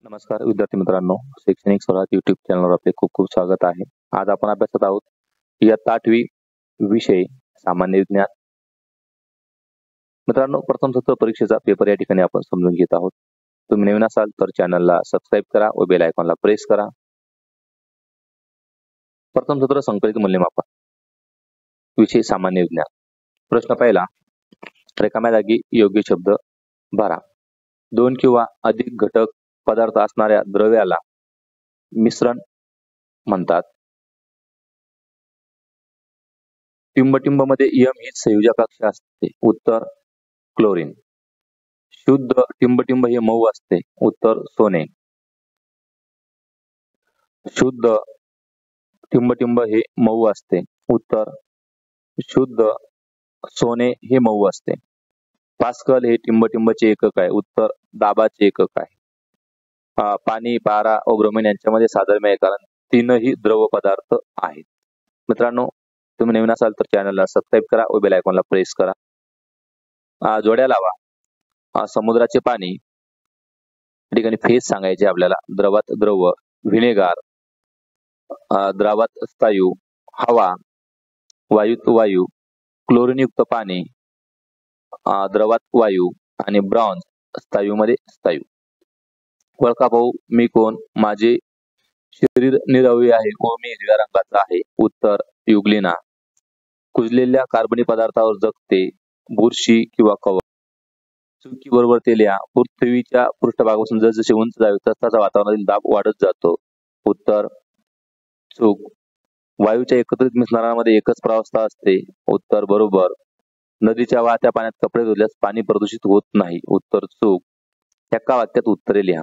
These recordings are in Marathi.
नमस्कार विद्यार्थी मित्रांनो, शैक्षणिक स्वराज YouTube चॅनलवर आपले खूप खूप स्वागत आहे। आज आपण अभ्यासत आहोत इयत्ता 8वी विषय सामान्य विज्ञान। मित्रांनो, प्रथम सत्र परीक्षेचा पेपर या ठिकाणी आपण समजून घेत आहोत। तुम्ही नवीन असाल तर चॅनलला सबस्क्राइब करा व बेल आयकॉनला प्रेस करा। प्रथम सत्र संकलित मूल्यमापन विषय सामान्य विज्ञान। प्रश्न पहिला, रिकाम्या जागी योग्य शब्द भरा। दोन किंवा अधिक घटक पदार्थ असणाऱ्या द्रव्याला मिश्रण म्हणतात। टिंब मध्ये यम ही संयोजक कक्षा असते। उत्तर क्लोरीन। शुद्ध टिंब हे मऊ असते। उत्तर सोने। शुद्ध टिंब हे मऊ असते। उत्तर शुद्ध सोने हे मऊ असते। पास्कल हे टिंबचे एकक आहे। उत्तर दाबाचे एकक आहे। पाणी, पारा व ब्रोमीन यांच्यामध्ये साधर्म्य आहे, कारण तीनही द्रव पदार्थ आहेत। मित्रांनो, तुम्ही नवीन असाल तर चॅनलला सबस्क्राइब करा व बेल आयकॉनला प्रेस करा। जोड्या लावा। समुद्राचे पाणी, या ठिकाणी फेज सांगायचे आपल्याला। द्रवात द्रव, व्हिनेगार, द्रवात स्थायू, हवा, वायूत वायू, क्लोरीनयुक्त पाणी, द्रवात वायू आणि ब्रॉन्झ स्थायूमध्ये स्थायू। ओळखा पाहू, मी कोण? माझे शरीर निरवयवी आहे व मी हिरव्या रंगाचा आहे। उत्तर युग्लिना। कुजलेल्या कार्बनी पदार्थावर जगते। बुरशी किंवा कवक। चुकी बरोबर ते लिहा। पृथ्वीच्या पृष्ठभागापासून जसजसे उंच जावे तसा वातावरणातील दाब वाढत जातो। उत्तर चूक। वायूच्या एकत्रित मिश्रणामध्ये एकच प्रावस्था असते। उत्तर बरोबर। नदीच्या वाहत्या पाण्यात कपडे धुतल्यास पाणी प्रदूषित होत नाही। उत्तर चूक। एका वाक्यात उत्तरे लिहा।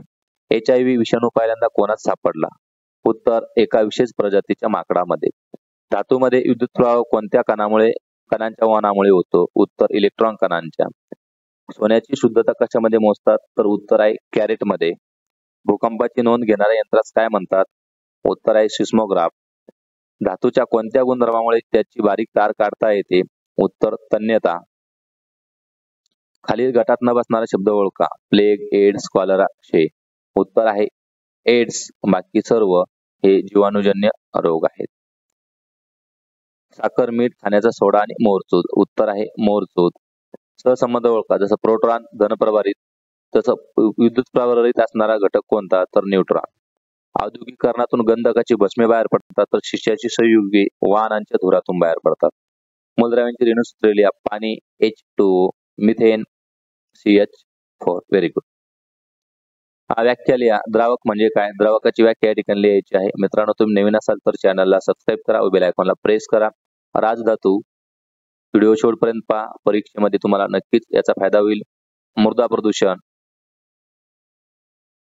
HIV विषाणू पहिल्यांदा कोणात सापडला? उत्तर एका विशेष प्रजातीच्या माकडामध्ये। धातूमध्ये विद्युत प्रवाह कोणत्या कणांच्या वहनामुळे होतो? उत्तर इलेक्ट्रॉन कणांच्या। सोन्याची शुद्धता कशामध्ये मोजतात? तर उत्तर आहे कॅरेटमध्ये। भूकंपाची नोंद घेणाऱ्या यंत्रास काय म्हणतात? उत्तर आहे सिस्मोग्राफ। धातूच्या कोणत्या गुणधर्मामुळे त्याची बारीक तार काढता येते? उत्तर तन्यता। खालील गटात न बसणारा शब्द ओळखा। प्लेग, एड्स, कॉलरा, क्षय। उत्तर आहे एड्स। बाकी सर्व हे जीवाणूजन्य रोग आहेत। साखर, मीठ, खाण्याचा सोडा आणि मोरचूद। उत्तर आहे मोरचूद। सहसंबंध ओळखा। जसं प्रोटॉन धनप्रभारित, तसं विद्युत प्रभारित असणारा घटक कोणता? तर न्यूट्रॉन। औद्योगिकरणातून गंधकाची भस्मे बाहेर पडतात, तर शिष्याची संयुगे वाहनांच्या धुरातून बाहेर पडतात। मूलद्रव्यांची रेणूसूत्रे लिहा। पाणी H2O, methane CH4। Very good. व्याख्या लिहा। द्रावक म्हणजे काय? द्रावकाची व्याख्या या ठिकाणी लिहायची आहे। मित्रांनो, तुम्ही नवीन असाल तर चॅनलला सबस्क्राइब करा व बेल आयकॉनला प्रेस करा। राजधातू व्हिडिओ शेवटपर्यंत पहा। परीक्षेमध्ये तुम्हाला नक्कीच याचा फायदा होईल। मृदा प्रदूषण,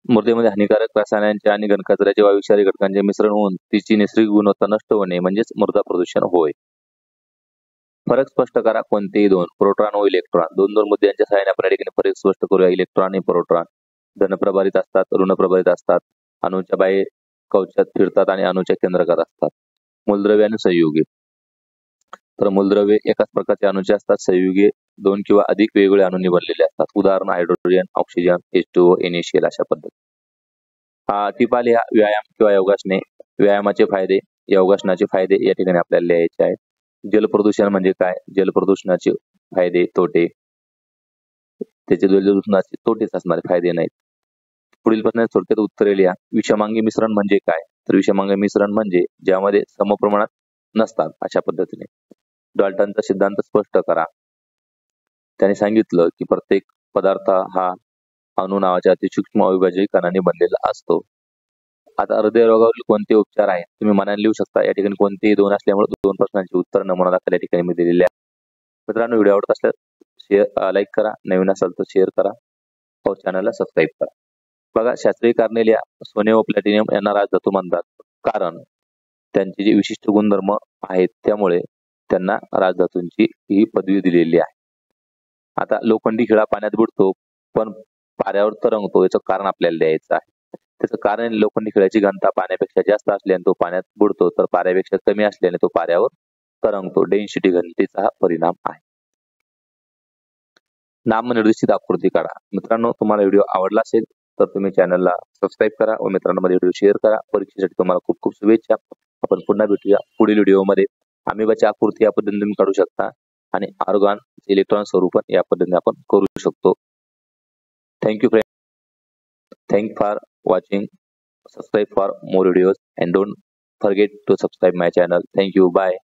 मृदेमध्ये हानिकारक रसायनांचे आणि घनकचऱ्याचे वा विषारी घटकांचे मिश्रण होऊन तिची नैसर्गिक गुणवत्ता नष्ट होणे म्हणजेच मृदा प्रदूषण होय। फरक स्पष्ट करा। कोणतेही दोन? प्रोटॉन व इलेक्ट्रॉन। दोन मुद्द्यांच्या सहाय्याने आपण या ठिकाणी फरक स्पष्ट करूया। इलेक्ट्रॉन आणि प्रोटॉन धनप्रभारित असतात, ऋणप्रभारित असतात। अणूच्या बाहेर कवचात फिरतात आणि अणूच्या केंद्रकात असतात। मूलद्रव्य आणि संयुगे, तर मूलद्रव्ये एकाच प्रकारचे अणूचे असतात। संयुगे दोन किंवा अधिक वेगवेगळे अणूंनी बनलेले असतात। उदाहरण हायड्रोजन, ऑक्सिजन, H2O, NaCl अशा पद्धती। टिपा लिहा। व्यायाम किंवा योगासने। व्यायामाचे फायदे, योगासनाचे फायदे या ठिकाणी आपल्याला लिहायचे आहेत। जलप्रदूषण म्हणजे काय? जलप्रदूषणाचे फायदे, तोटे। त्याचे जलप्रदूषणाचे तोटेच असणारे, फायदे नाहीत। पुढील प्रश्नाचे थोडक्यात उत्तरे लिहा। विषमांगी मिश्रण म्हणजे काय? तर विषमांगी मिश्रण म्हणजे ज्यामध्ये समप्रमाणात नसतात अशा पद्धतीने। डाल्टनचा सिद्धांत स्पष्ट करा। त्याने सांगितलं की प्रत्येक पदार्थ हा अणु नावाच्या अतिसूक्ष्म अविभाज्य कणांनी बनलेला असतो। आता हृदयरोगावरील कोणते उपचार आहेत? तुम्ही मनाने लिहू शकता। या ठिकाणी कोणतेही दोन असल्यामुळे दोन प्रश्नांची उत्तर नमुना दाखल या ठिकाणी मी दिलेले आहे। मित्रांनो, व्हिडिओ आवडत असल्यास लाईक करा, नवीन असाल तर शेअर करा व चॅनलला सबस्क्राइब करा। बघा, शास्त्रीय कारणे लिहा। सोने व प्लॅटिनियम यांना राजधातू म्हणतात, कारण त्यांचे जे विशिष्ट गुणधर्म आहेत त्यामुळे त्यांना राजधातूंची ही पदवी दिलेली आहे। आता लोखंडी खिळा पाण्यात बुडतो पण पाऱ्यावर तरंगतो, याचं कारण आपल्याला द्यायचं आहे। त्याचं कारण लोखंडी खिळ्याची घनता पाण्यापेक्षा जास्त असल्याने तो पाण्यात बुडतो, तर पाऱ्यापेक्षा कमी असल्याने तो पाऱ्यावर तरंगतो। डेन्सिटी घनतेचा हा परिणाम आहे। नामनिर्देशित आकृती काढा। मित्रांनो, तुम्हाला व्हिडिओ आवडला असेल तर तुम्ही चॅनलला सबस्क्राईब करा व मित्रांमध्ये व्हिडिओ शेअर करा. परीक्षेसाठी तुम्हाला खूप खूप शुभेच्छा. आपण पुन्हा भेटूया पुढील व्हिडिओमध्ये. अमिबाची आकृती या पद्धतीने तुम्ही काढू शकता आणि आर्गॉन इलेक्ट्रॉन स्वरूपात या पद्धतीने आपण करू शकतो. Thank you friend. Thank for watching. Subscribe for more videos and don't forget to subscribe my channel. Thank you. Bye.